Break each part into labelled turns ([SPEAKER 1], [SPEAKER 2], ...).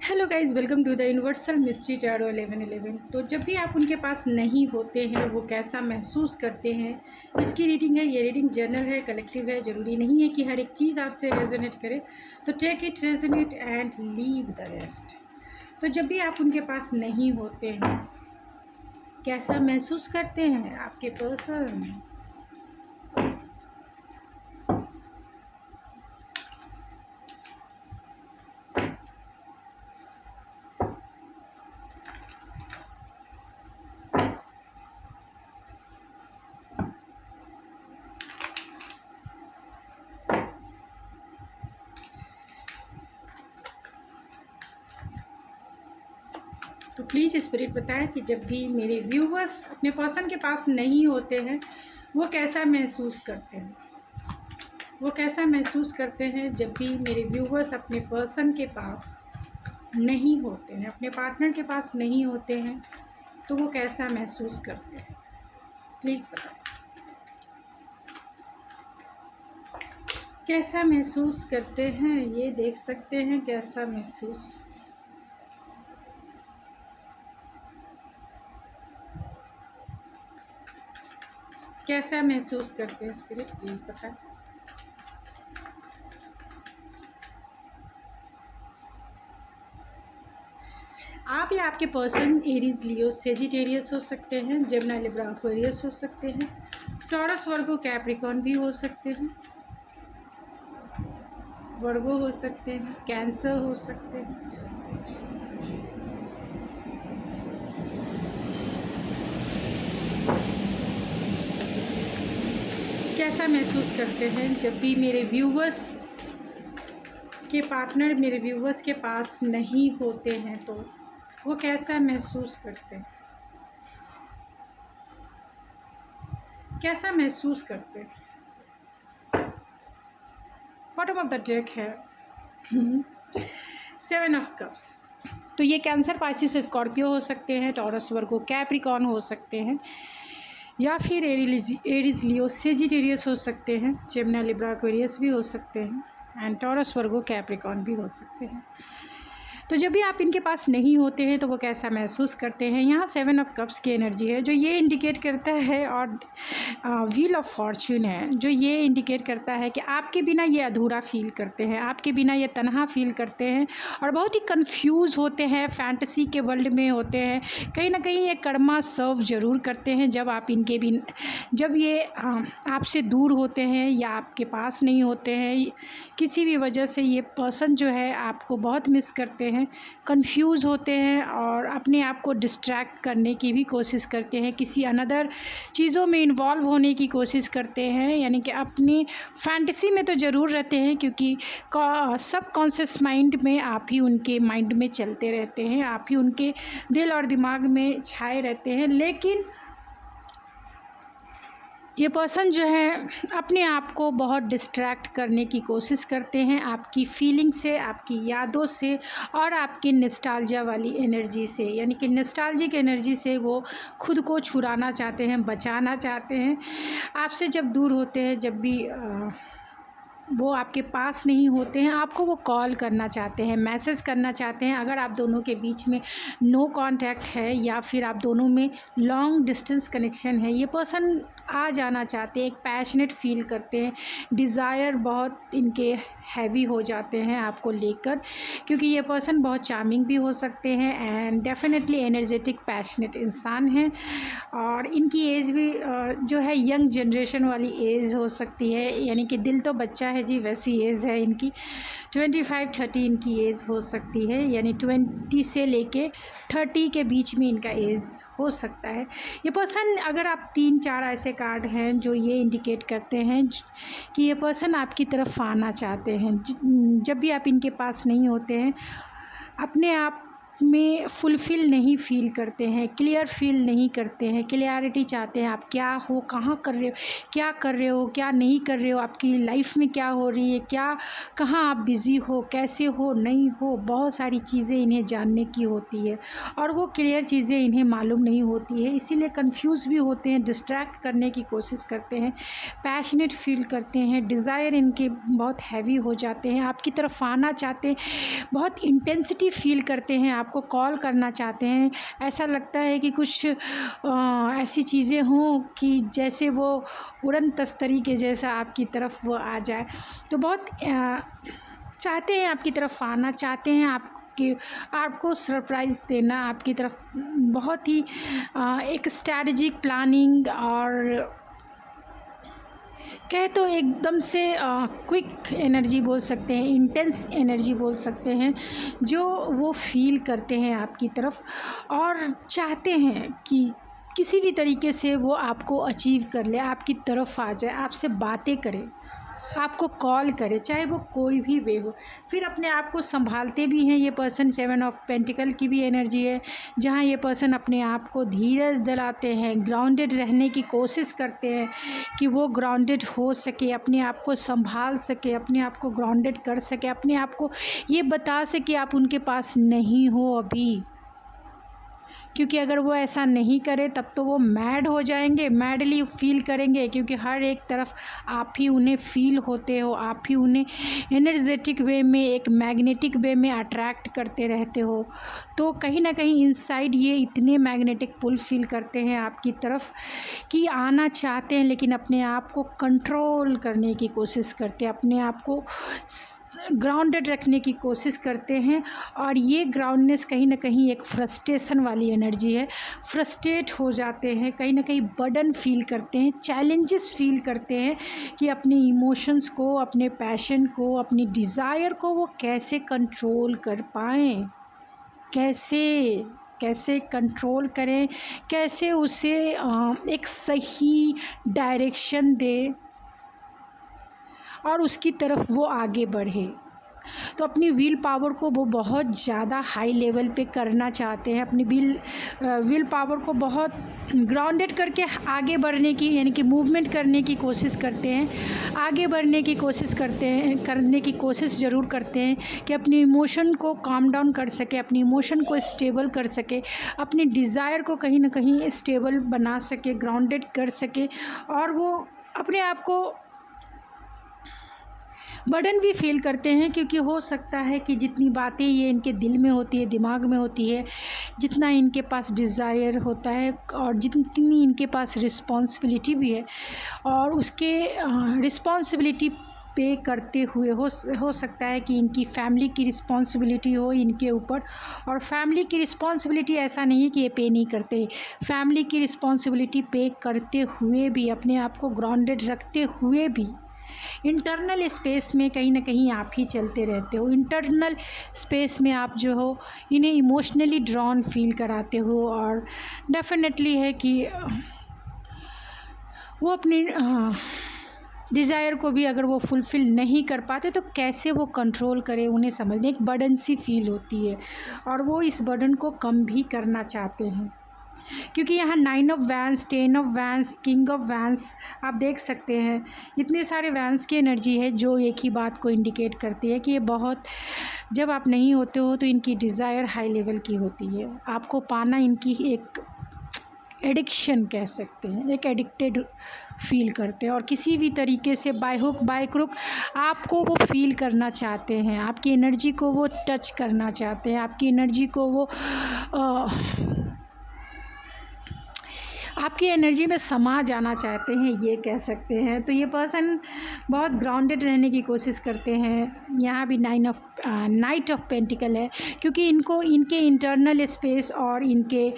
[SPEAKER 1] Hello guys, welcome to the universal mystery tarot 1111। तो जब भी आप उनके पास नहीं होते हैं वो कैसा महसूस करते हैं, इसकी रीडिंग है। ये रीडिंग जनरल है, कलेक्टिव है। ज़रूरी नहीं है कि हर एक चीज़ आपसे रेजोनेट करे, तो take it, resonate and leave the rest. तो जब भी आप उनके पास नहीं होते हैं कैसा महसूस करते हैं आपके पर्सन। तो प्लीज़ स्पिरिट बताएं कि जब भी मेरे व्यूवर्स अपने पर्सन के पास नहीं होते हैं वो कैसा महसूस करते हैं। वो कैसा महसूस करते हैं जब भी मेरे व्यूवर्स अपने पर्सन के पास नहीं होते हैं, अपने पार्टनर के पास नहीं होते हैं, तो वो कैसा महसूस करते हैं। प्लीज़ बताएं कैसा महसूस करते हैं। ये देख सकते हैं कैसा महसूस। कैसा महसूस करते हैं स्पिरिट, प्लीज़ बताएं। आप या आपके पर्सन एरीज, लियो, सेजिटेरियस हो सकते हैं, जेमिनी, लिब्रा, एक्वेरियस हो सकते हैं, टॉरस, वर्गो, कैप्रिकॉर्न भी हो सकते हैं, वर्गो हो सकते हैं, कैंसर हो सकते हैं। कैसा महसूस करते हैं जब भी मेरे व्यूवर्स के पार्टनर मेरे व्यूवर्स के पास नहीं होते हैं, तो वो कैसा महसूस करते हैं। कैसा महसूस करते हैं। बॉटम ऑफ द डेक है 7 ऑफ कप्स। तो ये कैंसर, पाइसिस, स्कॉर्पियो हो सकते हैं, टॉरस, वर्गो, कैप्रिकॉर्न हो सकते हैं, या फिर एरीज, लियो, सेजिटेरियस हो सकते हैं, जेमिनी, लिब्रा, एक्वेरियस भी हो सकते हैं, एंड टॉरस, वर्गो, कैप्रिकॉर्न भी हो सकते हैं। तो जब भी आप इनके पास नहीं होते हैं तो वो कैसा महसूस करते हैं। यहाँ 7 ऑफ कप्स की एनर्जी है जो ये इंडिकेट करता है, और व्हील ऑफ फॉर्च्यून है जो ये इंडिकेट करता है कि आपके बिना ये अधूरा फील करते हैं, आपके बिना ये तन्हा फील करते हैं और बहुत ही कंफ्यूज होते हैं, फैंटेसी के वर्ल्ड में होते हैं। कहीं ना कहीं ये कर्मा सर्व ज़रूर करते हैं जब आप इनके जब ये आपसे दूर होते हैं या आपके पास नहीं होते हैं। किसी भी वजह से ये पर्सन जो है आपको बहुत मिस करते हैं, कंफ्यूज होते हैं और अपने आप को डिस्ट्रैक्ट करने की भी कोशिश करते हैं, किसी अनदर चीज़ों में इन्वॉल्व होने की कोशिश करते हैं। यानी कि अपनी फैंटेसी में तो ज़रूर रहते हैं, क्योंकि सब कॉन्शियस माइंड में आप ही उनके माइंड में चलते रहते हैं, आप ही उनके दिल और दिमाग में छाए रहते हैं। लेकिन ये पर्सन जो है अपने आप को बहुत डिस्ट्रैक्ट करने की कोशिश करते हैं आपकी फीलिंग से, आपकी यादों से और आपकी नॉस्टैल्जिया वाली एनर्जी से। यानी कि नॉस्टैल्जिक एनर्जी से वो खुद को छुड़ाना चाहते हैं, बचाना चाहते हैं। आपसे जब दूर होते हैं, जब भी वो आपके पास नहीं होते हैं, आपको वो कॉल करना चाहते हैं, मैसेज करना चाहते हैं। अगर आप दोनों के बीच में नो कांटेक्ट है या फिर आप दोनों में लॉन्ग डिस्टेंस कनेक्शन है, ये पर्सन आ जाना चाहते हैं, एक पैशनेट फील करते हैं, डिज़ायर बहुत इनके हैवी हो जाते हैं आपको लेकर, क्योंकि ये पर्सन बहुत चार्मिंग भी हो सकते हैं एंड डेफिनेटली एनर्जेटिक पैशनेट इंसान हैं। और इनकी एज भी जो है यंग जनरेशन वाली एज हो सकती है, यानी कि दिल तो बच्चा है जी, वैसी एज है इनकी। 25-30 इनकी एज हो सकती है, यानी 20 से लेके 30 के बीच में इनका एज हो सकता है। ये पर्सन, अगर आप 3-4 ऐसे कार्ड हैं जो ये इंडिकेट करते हैं कि ये पर्सन आपकी तरफ आना चाहते हैं। जब भी आप इनके पास नहीं होते हैं, अपने आप में फुलफ़िल नहीं फ़ील करते हैं, क्लियर फ़ील नहीं करते हैं, क्लियरिटी चाहते हैं आप क्या हो, कहाँ कर रहे हो, क्या कर रहे हो, क्या नहीं कर रहे हो, आपकी लाइफ में क्या हो रही है, क्या कहाँ आप बिज़ी हो, कैसे हो, नहीं हो, बहुत सारी चीज़ें इन्हें जानने की होती है और वो क्लियर चीज़ें इन्हें मालूम नहीं होती है, इसीलिए कंफ्यूज भी होते हैं, डिस्ट्रैक्ट करने की कोशिश करते हैं, पैशनेट फ़ील करते हैं, डिज़ायर इनके बहुत हैवी हो जाते हैं, आपकी तरफ आना चाहते हैं, बहुत इंटेंसिटी फ़ील करते हैं, आपको कॉल करना चाहते हैं, ऐसा लगता है कि कुछ ऐसी चीज़ें हों कि जैसे वो उड़न तस्तरी के जैसा आपकी तरफ वो आ जाए। तो बहुत चाहते हैं आपकी तरफ आना, चाहते हैं आपको सरप्राइज़ देना, आपकी तरफ बहुत ही एक स्ट्रैटेजिक प्लानिंग और कहे तो एकदम से क्विक एनर्जी बोल सकते हैं, इंटेंस एनर्जी बोल सकते हैं, जो वो फ़ील करते हैं आपकी तरफ और चाहते हैं कि किसी भी तरीके से वो आपको अचीव कर ले, आपकी तरफ आ जाए, आपसे बातें करे, आपको कॉल करे, चाहे वो कोई भी वे हो। फिर अपने आप को संभालते भी हैं ये पर्सन। 7 ऑफ पेंटिकल की भी एनर्जी है, जहाँ ये पर्सन अपने आप को धीरज दिलाते हैं, ग्राउंडेड रहने की कोशिश करते हैं कि वो ग्राउंडेड हो सके, अपने आप को संभाल सके, अपने आप को ग्राउंडेड कर सके, अपने आप को ये बता सके आप उनके पास नहीं हो अभी, क्योंकि अगर वो ऐसा नहीं करे तब तो वो मैड हो जाएंगे, मैडली फील करेंगे, क्योंकि हर एक तरफ आप ही उन्हें फील होते हो, आप ही उन्हें एनर्जेटिक वे में, एक मैग्नेटिक वे में अट्रैक्ट करते रहते हो। तो कहीं ना कहीं इनसाइड ये इतने मैग्नेटिक पुल फील करते हैं आपकी तरफ कि आना चाहते हैं, लेकिन अपने आप को कंट्रोल करने की कोशिश करते हैं, अपने आप को ग्राउंडेड रखने की कोशिश करते हैं। और ये ग्राउंडनेस कहीं ना कहीं एक फ्रस्ट्रेशन वाली एनर्जी है, फ्रस्ट्रेट हो जाते हैं, कहीं ना कहीं बर्डन फील करते हैं, चैलेंजेस फील करते हैं कि अपने इमोशंस को, अपने पैशन को, अपनी डिज़ायर को वो कैसे कंट्रोल कर पाएँ, कैसे कंट्रोल करें, कैसे उसे एक सही डायरेक्शन दे और उसकी तरफ वो आगे बढ़े। तो अपनी विल पावर को वो बहुत ज़्यादा हाई लेवल पे करना चाहते हैं, अपनी विल पावर को बहुत ग्राउंडेड करके आगे बढ़ने की, यानी कि मूवमेंट करने की कोशिश करते हैं, आगे बढ़ने की कोशिश करते हैं, करने की कोशिश ज़रूर करते हैं कि अपनी इमोशन को काम डाउन कर सके, अपनी इमोशन को स्टेबल कर सके, अपनी डिज़ायर को कहीं ना कहीं स्टेबल बना सके, ग्राउंडेड कर सके, और वो अपने आप को बर्डन भी फील करते हैं, क्योंकि हो सकता है कि जितनी बातें ये इनके दिल में होती है, दिमाग में होती है, जितना इनके पास डिज़ायर होता है और जितनी इनके पास रिस्पॉन्सिबिलिटी भी है, और उसके रिस्पॉन्सिबिलिटी पे करते हुए हो सकता है कि इनकी फैमिली की रिस्पॉन्सिबिलिटी हो इनके ऊपर, और फैमिली की रिस्पॉन्सिबिलिटी ऐसा नहीं है कि ये पे नहीं करते, फैमिली की रिस्पॉन्सिबिलिटी पे करते हुए भी, अपने आप को ग्राउंडेड रखते हुए भी इंटरनल स्पेस में कहीं ना कहीं आप ही चलते रहते हो। इंटरनल स्पेस में आप जो हो इन्हें इमोशनली ड्रॉन फील कराते हो, और डेफिनेटली है कि वो अपनी डिज़ायर को भी अगर वो फुलफ़िल नहीं कर पाते तो कैसे वो कंट्रोल करें, उन्हें समझने एक बर्डन सी फील होती है, और वो इस बर्डन को कम भी करना चाहते हैं। क्योंकि यहाँ 9 of vents, 10 of vents, king of vents आप देख सकते हैं, इतने सारे वैंस की एनर्जी है जो एक ही बात को इंडिकेट करती है कि ये बहुत, जब आप नहीं होते हो तो इनकी डिज़ायर हाई लेवल की होती है, आपको पाना इनकी एक एडिक्शन कह सकते हैं, एक एडिक्टेड फील करते हैं, और किसी भी तरीके से बाय हुक बाय क्रुक आपको वो फील करना चाहते हैं, आपकी एनर्जी को वो टच करना चाहते हैं, आपकी एनर्जी को वो आपकी एनर्जी में समा जाना चाहते हैं, ये कह सकते हैं। तो ये पर्सन बहुत ग्राउंडेड रहने की कोशिश करते हैं। यहाँ भी नाइट ऑफ पेंटिकल है, क्योंकि इनको इनके इंटरनल स्पेस और इनके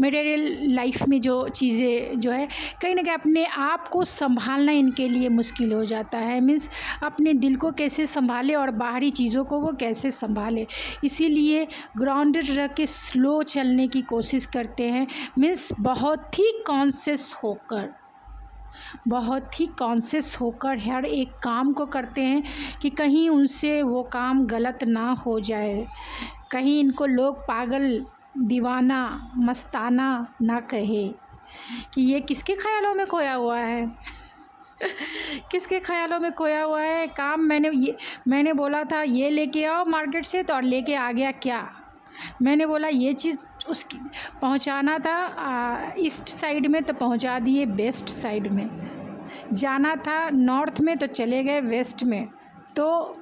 [SPEAKER 1] मटेरियल लाइफ में जो चीज़ें जो है कहीं ना कहीं अपने आप को संभालना इनके लिए मुश्किल हो जाता है। मीन्स अपने दिल को कैसे संभाले और बाहरी चीज़ों को वो कैसे संभाले, इसीलिए ग्राउंडेड रह के स्लो चलने की कोशिश करते हैं। मीन्स बहुत ही कॉन्शियस होकर, बहुत ही कॉन्शियस होकर हर एक काम को करते हैं कि कहीं उनसे वो काम गलत ना हो जाए, कहीं इनको लोग पागल, दीवाना, मस्ताना ना कहे कि ये किसके ख़यालों में खोया हुआ है। किसके ख़यालों में खोया हुआ है। काम मैंने बोला था ये लेके आओ मार्केट से, तो और लेके आ गया क्या। मैंने बोला ये चीज़ उसकी पहुंचाना था ईस्ट साइड में, तो पहुंचा दिए वेस्ट साइड में। जाना था नॉर्थ में, तो चले गए वेस्ट में। तो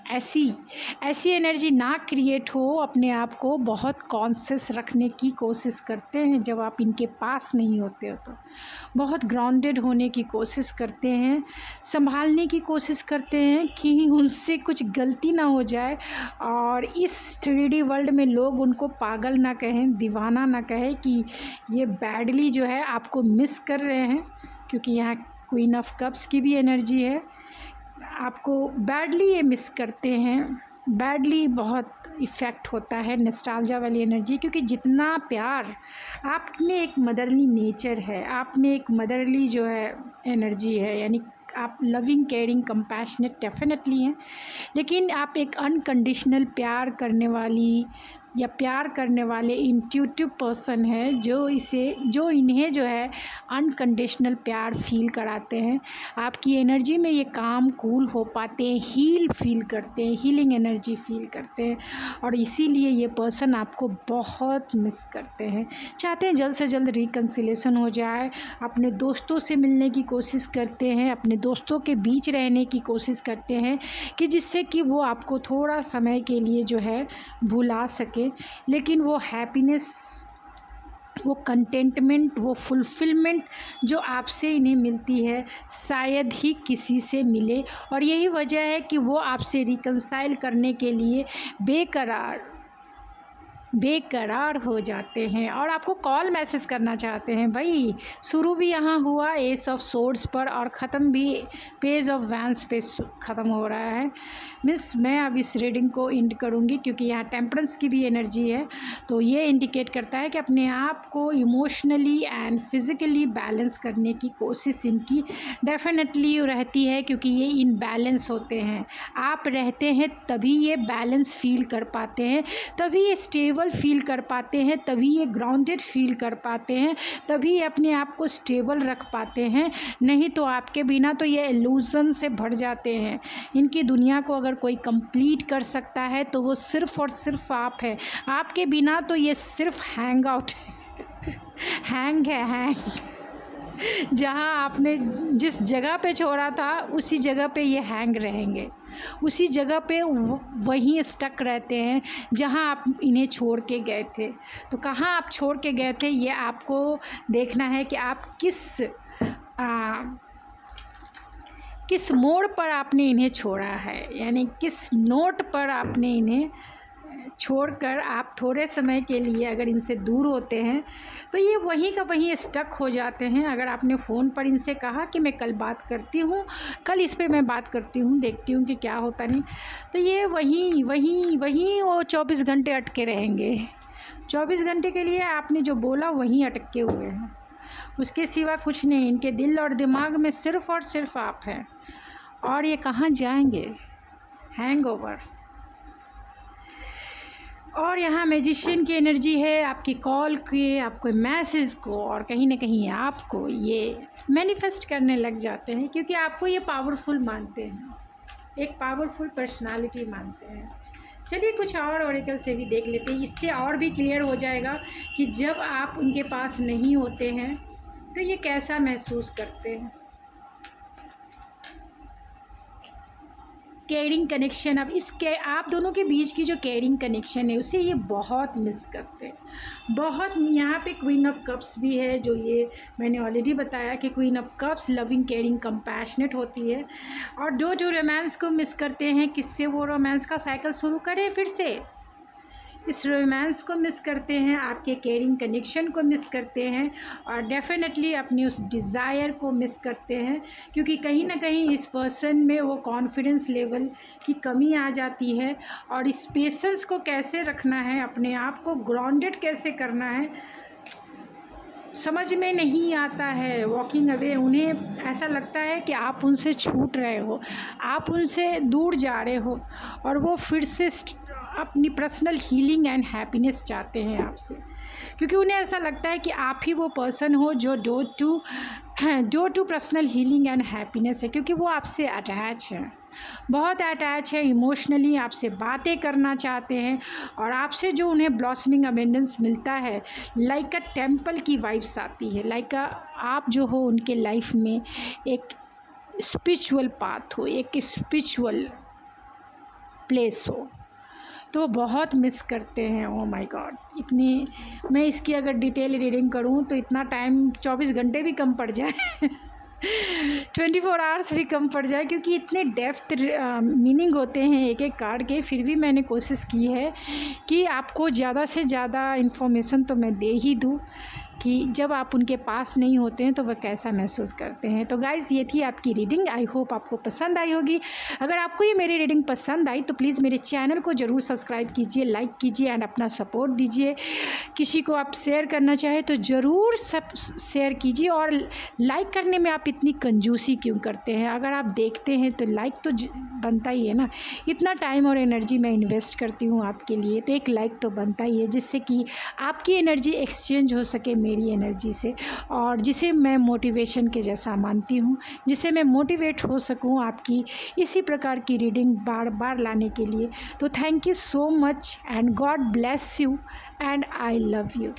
[SPEAKER 1] ऐसी एनर्जी ना क्रिएट हो। अपने आप को बहुत कॉन्शियस रखने की कोशिश करते हैं जब आप इनके पास नहीं होते हो, तो बहुत ग्राउंडेड होने की कोशिश करते हैं, संभालने की कोशिश करते हैं कि उनसे कुछ गलती ना हो जाए और इस 3D वर्ल्ड में लोग उनको पागल ना कहें, दीवाना ना कहें कि ये बैडली जो है आपको मिस कर रहे हैं, क्योंकि यहाँ क्वीन ऑफ कप्स की भी एनर्जी है। आपको बैडली ये मिस करते हैं, बैडली बहुत इफ़ेक्ट होता है नॉस्टैल्जिया वाली एनर्जी, क्योंकि जितना प्यार आप में एक मदरली नेचर है, आप में एक मदरली जो है एनर्जी है, यानी आप लविंग, केयरिंग, कंपैशनेट डेफिनेटली हैं, लेकिन आप एक अनकंडीशनल प्यार करने वाली या प्यार करने वाले इंट्यूटिव पर्सन है जो इन्हें जो है अनकंडीशनल प्यार फील कराते हैं। आपकी एनर्जी में ये काम कूल हो पाते हैं, हील फील करते हैं, हीलिंग एनर्जी फील करते हैं, और इसीलिए ये पर्सन आपको बहुत मिस करते हैं। चाहते हैं जल्द से जल्द रिकन्सिलेशन हो जाए, अपने दोस्तों से मिलने की कोशिश करते हैं, अपने दोस्तों के बीच रहने की कोशिश करते हैं कि जिससे कि वो आपको थोड़ा समय के लिए जो है भुला सके, लेकिन वो हैप्पीनेस, वो कंटेंटमेंट, वो फुलफिलमेंट जो आपसे इन्हें मिलती है शायद ही किसी से मिले, और यही वजह है कि वो आपसे रिकंसाइल करने के लिए बेकरार हो जाते हैं और आपको कॉल मैसेज करना चाहते हैं। भाई शुरू भी यहाँ हुआ एस ऑफ सोर्ड्स पर और ख़त्म भी पेज ऑफ वैंस पे ख़त्म हो रहा है। मिस मैं अब इस रीडिंग को इंड करूँगी क्योंकि यहाँ टेम्परेंस की भी एनर्जी है, तो ये इंडिकेट करता है कि अपने आप को इमोशनली एंड फिज़िकली बैलेंस करने की कोशिश इनकी डेफिनेटली रहती है, क्योंकि ये इनबैलेंस होते हैं। आप रहते हैं तभी ये बैलेंस फील कर पाते हैं, तभी ये स्टेबल फील कर पाते हैं, तभी ये ग्राउंडेड फील कर पाते हैं, तभी ये अपने आप को स्टेबल रख पाते हैं। नहीं तो आपके बिना तो ये इल्यूज़न से भर जाते हैं। इनकी दुनिया को अगर कोई कंप्लीट कर सकता है तो वो सिर्फ़ और सिर्फ आप है। आपके बिना तो ये सिर्फ हैंग आउट है, हैंग। जहाँ आपने जिस जगह पे छोड़ा था उसी जगह पे ये हैंग रहेंगे, उसी जगह पे वहीं स्टक रहते हैं जहाँ आप इन्हें छोड़ के गए थे। तो कहाँ आप छोड़ के गए थे ये आपको देखना है कि आप किस मोड़ पर आपने इन्हें छोड़ा है, यानी किस नोट पर आपने इन्हें छोड़कर आप थोड़े समय के लिए अगर इनसे दूर होते हैं तो ये वहीं का वहीं स्टक हो जाते हैं। अगर आपने फ़ोन पर इनसे कहा कि मैं कल बात करती हूँ, कल इस पे मैं बात करती हूँ, देखती हूँ कि क्या होता नहीं, तो ये वहीं वो 24 घंटे अटके रहेंगे। 24 घंटे के लिए आपने जो बोला वहीं अटके हुए हैं, उसके सिवा कुछ नहीं। इनके दिल और दिमाग में सिर्फ़ और सिर्फ आप हैं, और ये कहाँ जाएंगे, हैंगओवर। और यहाँ मैजिशियन की एनर्जी है आपकी कॉल के, आपको मैसेज को, और कहीं ना कहीं आपको ये मैनिफेस्ट करने लग जाते हैं क्योंकि आपको ये पावरफुल मानते हैं, एक पावरफुल पर्सनालिटी मानते हैं। चलिए कुछ और ऑरेकल से भी देख लेते हैं, इससे और भी क्लियर हो जाएगा कि जब आप उनके पास नहीं होते हैं तो ये कैसा महसूस करते हैं। केयरिंग कनेक्शन, अब आप दोनों के बीच की जो केयरिंग कनेक्शन है उसे ये बहुत मिस करते हैं, बहुत। यहाँ पे क्वीन ऑफ कप्स भी है, जो ये मैंने ऑलरेडी बताया कि queen of cups loving, caring, compassionate होती है। और जो रोमांस को मिस करते हैं, किससे वो रोमांस का साइकिल शुरू करें फिर से, इस रोमांस को मिस करते हैं, आपके केयरिंग कनेक्शन को मिस करते हैं, और डेफिनेटली अपनी उस डिज़ायर को मिस करते हैं, क्योंकि कहीं ना कहीं इस पर्सन में वो कॉन्फिडेंस लेवल की कमी आ जाती है। और इस पेशेंस को कैसे रखना है, अपने आप को ग्राउंडेड कैसे करना है, समझ में नहीं आता है, वॉकिंग अवे, उन्हें ऐसा लगता है कि आप उनसे छूट रहे हो, आप उनसे दूर जा रहे हो, और वो फिर से अपनी पर्सनल हीलिंग एंड हैप्पीनेस चाहते हैं आपसे, क्योंकि उन्हें ऐसा लगता है कि आप ही वो पर्सन हो जो door to personal healing and happiness है, क्योंकि वो आपसे अटैच है, बहुत अटैच है इमोशनली, आपसे बातें करना चाहते हैं, और आपसे जो उन्हें ब्लॉसमिंग अबेंडेंस मिलता है, लाइक अ टेम्पल की वाइब्स आती है, लाइक आप जो हो उनके लाइफ में एक स्पिरिचुअल पाथ हो, एक स्पिरिचुअल प्लेस हो, तो बहुत मिस करते हैं। ओ माय गॉड, इतनी मैं इसकी अगर डिटेल रीडिंग करूँ तो इतना टाइम 24 घंटे भी कम पड़ जाए 24 आवर्स भी कम पड़ जाए, क्योंकि इतने डेप्थ मीनिंग होते हैं एक एक कार्ड के। फिर भी मैंने कोशिश की है कि आपको ज़्यादा से ज़्यादा इन्फॉर्मेशन तो मैं दे ही दूँ, कि जब आप उनके पास नहीं होते हैं तो वह कैसा महसूस करते हैं। तो गाइज़, ये थी आपकी रीडिंग, आई होप आपको पसंद आई होगी। अगर आपको ये मेरी रीडिंग पसंद आई तो प्लीज़ मेरे चैनल को ज़रूर सब्सक्राइब कीजिए, लाइक कीजिए एंड अपना सपोर्ट दीजिए। किसी को आप शेयर करना चाहें तो ज़रूर सब शेयर कीजिए, और लाइक करने में आप इतनी कंजूसी क्यों करते हैं? अगर आप देखते हैं तो लाइक तो बनता ही है ना, इतना टाइम और एनर्जी मैं इन्वेस्ट करती हूँ आपके लिए, तो एक लाइक तो बनता ही है, जिससे कि आपकी एनर्जी एक्सचेंज हो सके मेरी एनर्जी से, और जिसे मैं मोटिवेशन के जैसा मानती हूँ, जिससे मैं मोटिवेट हो सकूँ आपकी इसी प्रकार की रीडिंग बार बार लाने के लिए। तो thank you so much and God bless you and I love you.